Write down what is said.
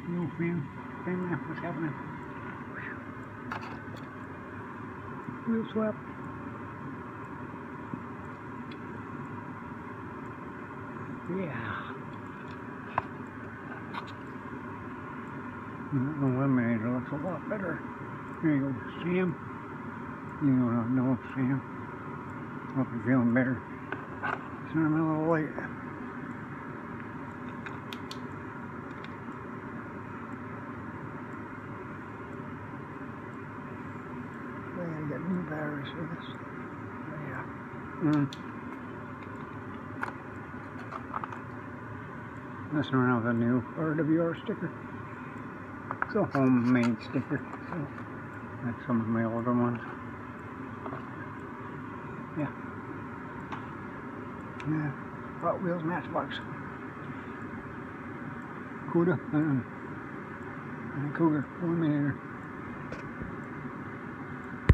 No fan. What's happening? Wheel swap. Yeah. The eliminator looks a lot better. There you go, Sam. You know, Sam. Hope you're feeling better. Send him a little light. I gotta get new batteries for this. Yeah. Messing around with a new RWR sticker. It's a homemade sticker, so that's some of my older ones. Yeah. Yeah. Hot Wheels Matchbox. Cuda and a Cougar eliminator.